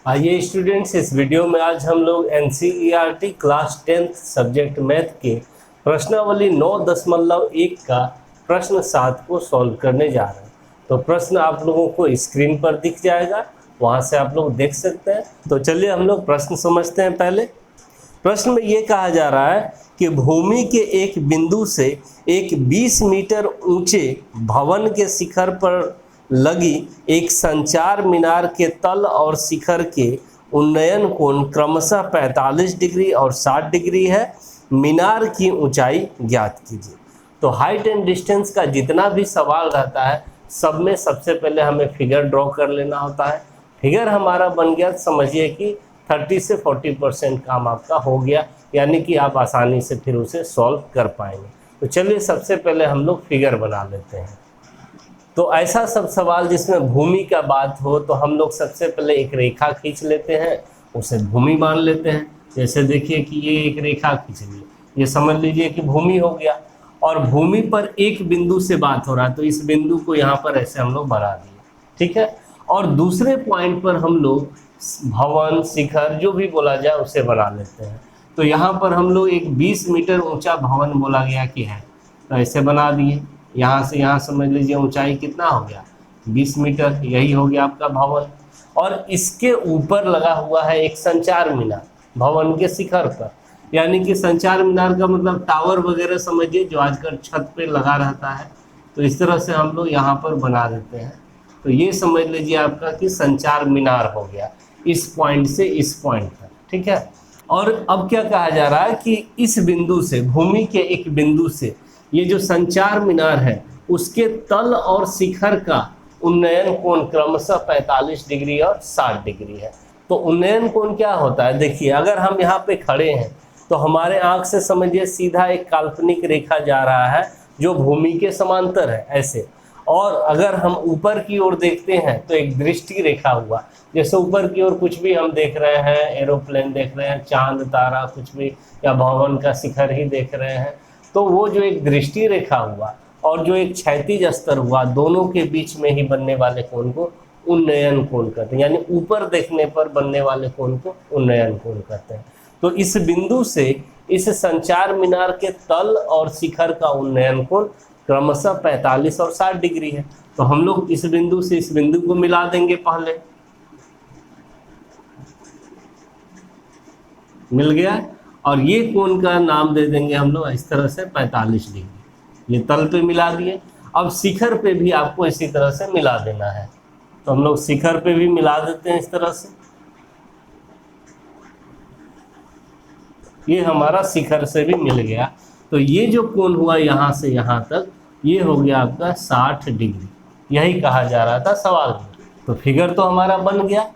आइए स्टूडेंट्स, इस वीडियो में आज हम लोग NCERT class 10th subject math के प्रश्नावली 9.1 का प्रश्न 7 को सॉल्व करने जा रहे हैं। तो प्रश्न आप लोगों को स्क्रीन पर दिख जाएगा, वहां से आप लोग देख सकते हैं। तो चलिए हम लोग प्रश्न समझते हैं। पहले प्रश्न में ये कहा जा रहा है कि भूमि के एक बिंदु से एक 20 मीटर ऊंचे भवन के शिखर पर लगी एक संचार मीनार के तल और शिखर के उन्नयन कोण क्रमशः 45 डिग्री और 60 डिग्री है। मीनार की ऊंचाई ज्ञात कीजिए। तो हाइट एंड डिस्टेंस का जितना भी सवाल रहता है सब में सबसे पहले हमें फिगर ड्रॉ कर लेना होता है। फिगर हमारा बन गया, समझिए कि 30 से 40% काम आपका हो गया, यानी कि आप आसानी से फिर उसे सॉल्व कर पाएंगे। तो चलिए सबसे पहले हम लोग फिगर बना लेते हैं। तो ऐसा सब सवाल जिसमें भूमि का बात हो तो हम लोग सबसे पहले एक रेखा खींच लेते हैं, उसे भूमि मान लेते हैं। जैसे देखिए कि ये एक रेखा खींच ली, ये समझ लीजिए कि भूमि हो गया। और भूमि पर एक बिंदु से बात हो रहा है तो इस बिंदु को यहाँ पर ऐसे हम लोग बना दिए, ठीक है। और दूसरे पॉइंट पर हम लोग भवन, शिखर जो भी बोला जाए उसे बना लेते हैं। तो यहाँ पर हम लोग एक 20 मीटर ऊंचा भवन बोला गया कि है, तो ऐसे बना दिए। यहाँ से यहाँ समझ लीजिए ऊंचाई कितना हो गया, 20 मीटर, यही हो गया आपका भवन। और इसके ऊपर लगा हुआ है एक संचार मीनार भवन के शिखर पर, यानी कि संचार मीनार का मतलब टावर वगैरह समझिए जो आजकल छत पे लगा रहता है। तो इस तरह से हम लोग यहाँ पर बना देते हैं। तो ये समझ लीजिए आपका कि संचार मीनार हो गया इस पॉइंट से इस पॉइंट तक, ठीक है। और अब क्या कहा जा रहा है कि इस बिंदु से, भूमि के एक बिंदु से ये जो संचार मीनार है उसके तल और शिखर का उन्नयन कोण क्रमशः 45 डिग्री और 60 डिग्री है। तो उन्नयन कोण क्या होता है, देखिए अगर हम यहाँ पे खड़े हैं तो हमारे आंख से समझिए सीधा एक काल्पनिक रेखा जा रहा है जो भूमि के समांतर है ऐसे। और अगर हम ऊपर की ओर देखते हैं तो एक दृष्टि रेखा हुआ, जैसे ऊपर की ओर कुछ भी हम देख रहे हैं, एरोप्लेन देख रहे हैं, चांद तारा कुछ भी, या भवन का शिखर ही देख रहे हैं, तो वो जो एक दृष्टि रेखा हुआ और जो एक क्षैतिज स्तर हुआ, दोनों के बीच में ही बनने वाले कोण को उन्नयन कोण कहते हैं। यानी ऊपर देखने पर बनने वाले कोण को उन्नयन कोण कहते हैं। तो इस बिंदु से इस संचार मीनार के तल और शिखर का उन्नयन कोण क्रमशः 45 और 60 डिग्री है। तो हम लोग इस बिंदु से इस बिंदु को मिला देंगे, पहले मिल गया। और ये कोण का नाम दे देंगे हम लोग इस तरह से 45 डिग्री। ये तल पे मिला दिए। अब शिखर पे भी आपको इसी तरह से मिला देना है, तो हम लोग शिखर पे भी मिला देते हैं इस तरह से। ये हमारा शिखर से भी मिल गया। तो ये जो कोण हुआ यहाँ से यहाँ तक, ये हो गया आपका 60 डिग्री। यही कहा जा रहा था सवाल में। तो फिगर तो हमारा बन गया।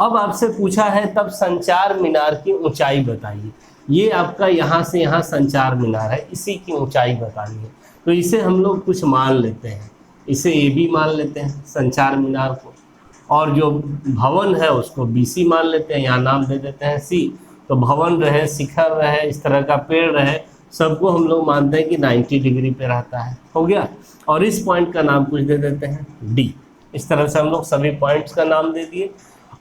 अब आपसे पूछा है तब संचार मीनार की ऊंचाई बताइए। ये आपका यहाँ से यहाँ संचार मीनार है, इसी की ऊंचाई बतानी है। तो इसे हम लोग कुछ मान लेते हैं, इसे AB मान लेते हैं संचार मीनार को, और जो भवन है उसको BC मान लेते हैं, यहाँ नाम दे देते हैं C। तो भवन रहे, शिखर रहे, इस तरह का पेड़ रहे, सबको हम लोग मानते हैं कि 90 डिग्री पे रहता है, हो गया। और इस पॉइंट का नाम कुछ दे देते हैं D। इस तरह से हम लोग सभी पॉइंट्स का नाम दे दिए।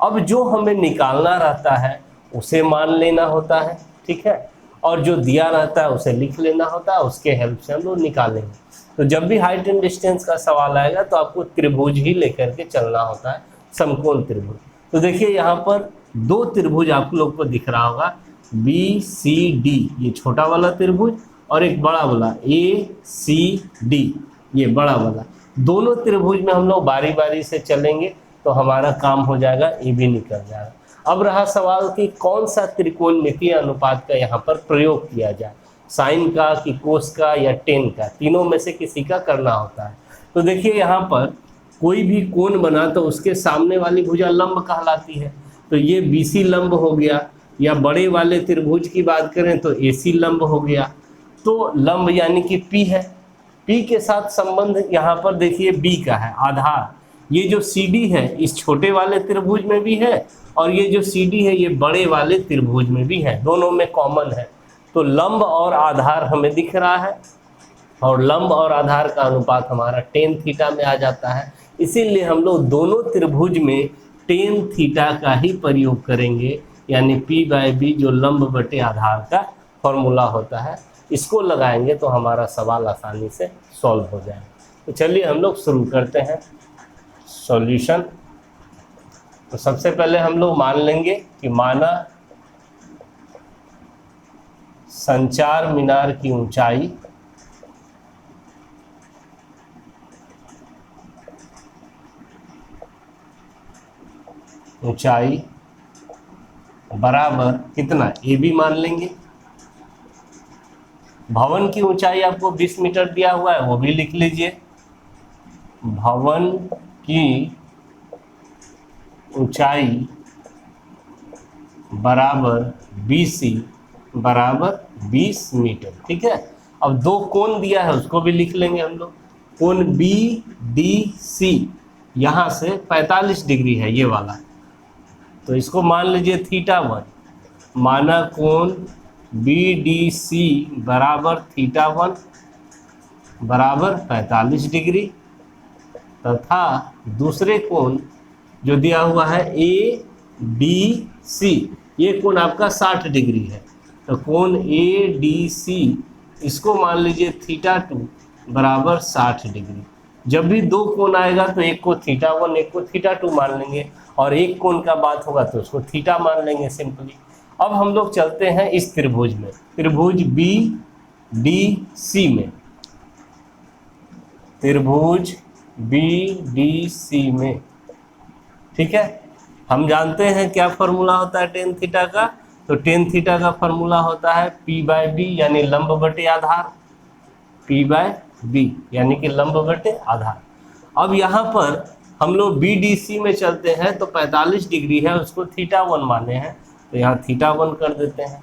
अब जो हमें निकालना रहता है उसे मान लेना होता है, ठीक है, और जो दिया रहता है उसे लिख लेना होता है, उसके हेल्प से हम लोग निकालेंगे। तो जब भी हाइट एंड डिस्टेंस का सवाल आएगा तो आपको त्रिभुज ही लेकर के चलना होता है, समकोण त्रिभुज। तो देखिए यहाँ पर दो त्रिभुज आप लोग को दिख रहा होगा, BCD, ये छोटा वाला त्रिभुज, और एक बड़ा वाला ACD, ये बड़ा वाला। दोनों त्रिभुज में हम लोग बारी बारी से चलेंगे तो हमारा काम हो जाएगा, AB निकल जाएगा। अब रहा सवाल कि कौन सा त्रिकोणमितीय अनुपात का यहाँ पर प्रयोग किया जाए, साइन का कि कोस का या टेन का, तीनों में से किसी का करना होता है। तो देखिए यहाँ पर कोई भी कोण बना तो उसके सामने वाली भुजा लंब कहलाती है। तो ये BC लंब हो गया, या बड़े वाले त्रिभुज की बात करें तो AC लंब हो गया। तो लंब यानी कि P है, P के साथ संबंध यहाँ पर देखिए B का है, आधार। ये जो CD है इस छोटे वाले त्रिभुज में भी है, और ये जो CD है ये बड़े वाले त्रिभुज में भी है, दोनों में कॉमन है। तो लंब और आधार हमें दिख रहा है, और लंब और आधार का अनुपात हमारा tan थीटा में आ जाता है। इसीलिए हम लोग दोनों त्रिभुज में टेन थीटा का ही प्रयोग करेंगे, यानी P/B जो लंब बटे आधार का फॉर्मूला होता है, इसको लगाएंगे तो हमारा सवाल आसानी से सॉल्व हो जाएगा। तो चलिए हम लोग शुरू करते हैं सॉल्यूशन। तो सबसे पहले हम लोग मान लेंगे कि माना संचार मीनार की ऊंचाई बराबर कितना, AB मान लेंगे। भवन की ऊंचाई आपको 20 मीटर दिया हुआ है, वो भी लिख लीजिए। भवन की ऊंचाई बराबर BC बराबर 20 मीटर, ठीक है। अब दो कोण दिया है उसको भी लिख लेंगे हम लोग। कोण BDC यहाँ से 45 डिग्री है ये वाला, तो इसको मान लीजिए θ1। माना कोण BDC बराबर θ1 बराबर 45 डिग्री, तथा दूसरे कोण जो दिया हुआ है ADC, ये कोण आपका 60 डिग्री है, तो कोण ADC इसको मान लीजिए θ2 बराबर 60 डिग्री। जब भी दो कोण आएगा तो एक को θ1 एक को θ2 मान लेंगे, और एक कोण का बात होगा तो उसको थीटा मान लेंगे सिंपली। अब हम लोग चलते हैं इस त्रिभुज में, त्रिभुज BDC में, त्रिभुज BDC में, ठीक है। हम जानते हैं क्या फॉर्मूला होता है टेन थीटा का, तो टेन थीटा का फॉर्मूला होता है P/B यानी लंब बटे आधार, P/B यानी कि लंब बटे आधार। अब यहाँ पर हम लोग BDC में चलते हैं तो 45 डिग्री है, उसको θ1 माने हैं, तो यहाँ θ1 कर देते हैं।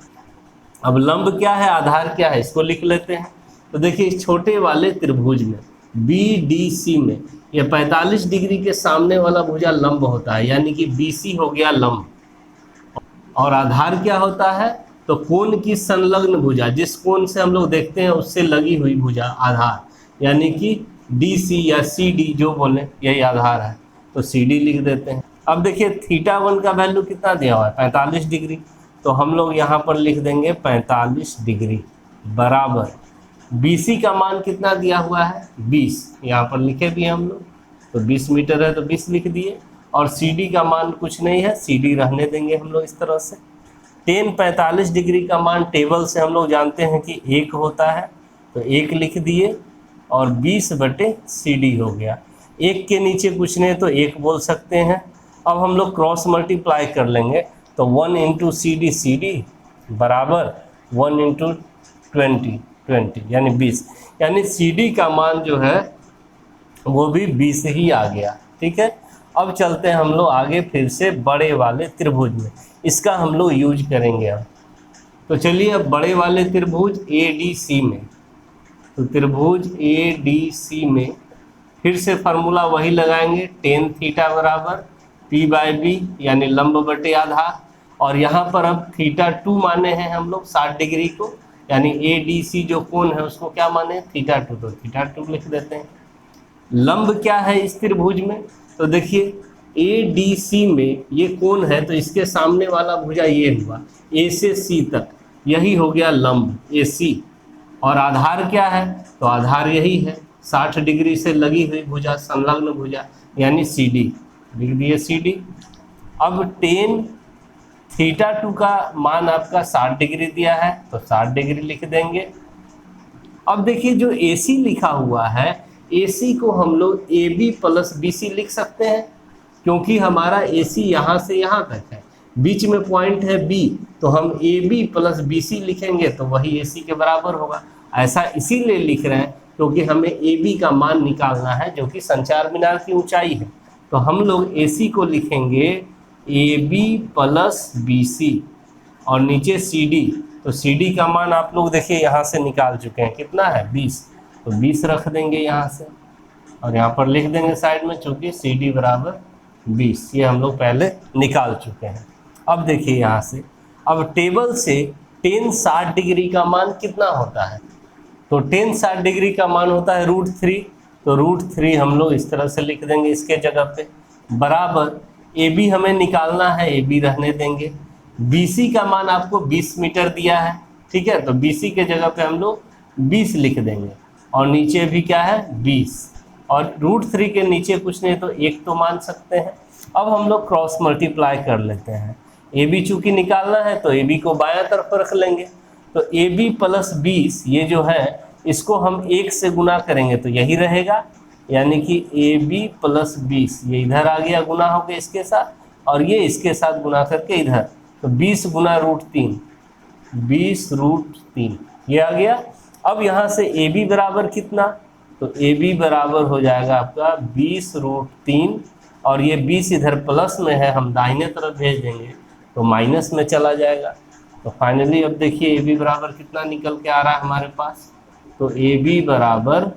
अब लंब क्या है आधार क्या है इसको लिख लेते हैं। तो देखिए इस छोटे वाले त्रिभुज में BDC में ये 45 डिग्री के सामने वाला भुजा लंब होता है, यानी कि BC हो गया लंब, और आधार क्या होता है, तो कोण की संलग्न भुजा, जिस कोण से हम लोग देखते हैं उससे लगी हुई भुजा आधार, यानी कि DC या CD जो बोले यही आधार है, तो CD लिख देते हैं। अब देखिए θ1 का वैल्यू कितना दिया हुआ है 45 डिग्री, तो हम लोग यहाँ पर लिख देंगे 45 डिग्री बराबर BC का मान कितना दिया हुआ है 20, यहाँ पर लिखे भी हम लोग, तो 20 मीटर है तो 20 लिख दिए, और CD का मान कुछ नहीं है, CD रहने देंगे हम लोग इस तरह से। टेन 45 डिग्री का मान टेबल से हम लोग जानते हैं कि 1 होता है, तो 1 लिख दिए, और 20 बटे CD हो गया। 1 के नीचे कुछ नहीं तो 1 बोल सकते हैं। अब हम लोग क्रॉस मल्टीप्लाई कर लेंगे, तो 1 इंटू CD बराबर 1 इंटू 20 यानी 20, यानी CD का मान जो है वो भी 20 ही आ गया, ठीक है। अब चलते हैं हम लोग आगे फिर से बड़े वाले त्रिभुज में, इसका हम लोग यूज करेंगे अब। तो चलिए अब बड़े वाले त्रिभुज ADC में, तो त्रिभुज ADC में फिर से फार्मूला वही लगाएंगे, टेन थीटा बराबर P/B यानी लंब बटे आधार, और यहाँ पर अब θ2 माने हैं हम लोग 60 डिग्री को, यानी ADC जो कोण है उसको क्या माने θ2, तो θ2 लिख देते हैं। लंब क्या है इस त्रिभुज में, तो देखिए ADC में ये कोण है, तो इसके सामने वाला भुजा ये हुआ A से C तक, यही हो गया लंब AC, और आधार क्या है, तो आधार यही है 60 डिग्री से लगी हुई भुजा, संलग्न भुजा, यानी CD लिख दिए CD। अब टेन θ2 का मान आपका 60 डिग्री दिया है, तो 60 डिग्री लिख देंगे। अब देखिए जो AC लिखा हुआ है, AC को हम लोग AB प्लस BC लिख सकते हैं, क्योंकि हमारा AC यहाँ से यहाँ तक है, बीच में पॉइंट है B, तो हम AB प्लस BC लिखेंगे तो वही AC के बराबर होगा। ऐसा इसीलिए लिख रहे हैं क्योंकि हमें AB का मान निकालना है, जो कि संचार मीनार की ऊंचाई है। तो हम लोग AC को लिखेंगे AB प्लस BC, और नीचे CD, तो CD का मान आप लोग देखिए यहाँ से निकाल चुके हैं, कितना है 20, तो 20 रख देंगे यहाँ से, और यहाँ पर लिख देंगे साइड में, चूँकि CD बराबर 20, ये हम लोग पहले निकाल चुके हैं। अब देखिए यहाँ से, अब टेबल से टेन 60 डिग्री का मान कितना होता है, तो टेन 60 डिग्री का मान होता है √3, तो √3 हम लोग इस तरह से लिख देंगे इसके जगह पे, बराबर ए बी हमें निकालना है, ए बी रहने देंगे। बी सी का मान आपको 20 मीटर दिया है, ठीक है, तो बी सी के जगह पे हम लोग 20 लिख देंगे, और नीचे भी क्या है 20, और √3 के नीचे कुछ नहीं तो 1 तो मान सकते हैं। अब हम लोग क्रॉस मल्टीप्लाई कर लेते हैं। ए बी चूँकि निकालना है तो ए बी को बायां तरफ रख लेंगे, तो ए बी प्लस 20 ये जो है इसको हम 1 से गुना करेंगे तो यही रहेगा, यानी कि ए बी प्लस 20 ये इधर आ गया गुना हो गया इसके साथ, और ये इसके साथ गुना करके इधर, तो 20 गुना √3, 20√3 ये आ गया। अब यहाँ से ए बी बराबर कितना, तो ए बी बराबर हो जाएगा आपका 20√3, और ये 20 इधर प्लस में है, हम दाहिने तरफ भेज देंगे तो माइनस में चला जाएगा। तो फाइनली अब देखिए ए बी बराबर कितना निकल के आ रहा है हमारे पास, तो ए बी बराबर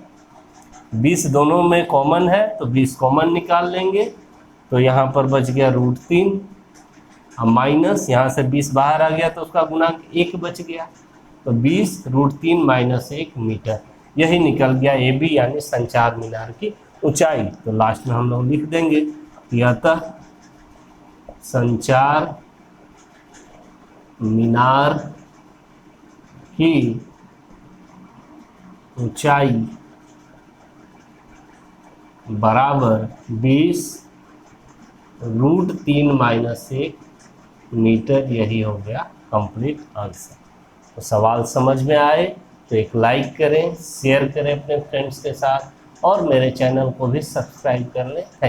20 दोनों में कॉमन है तो 20 कॉमन निकाल लेंगे, तो यहाँ पर बच गया √3, अब माइनस यहाँ से 20 बाहर आ गया तो उसका गुणांक 1 बच गया, तो 20√3 - 1 मीटर, यही निकल गया ए बी यानी संचार मीनार की ऊंचाई। तो लास्ट में हम लोग लिख देंगे कि अतः संचार मीनार की ऊंचाई बराबर 20√3 - 1 मीटर, यही हो गया कंप्लीट आंसर। तो सवाल समझ में आए तो एक लाइक करें, शेयर करें अपने फ्रेंड्स के साथ, और मेरे चैनल को भी सब्सक्राइब कर लें।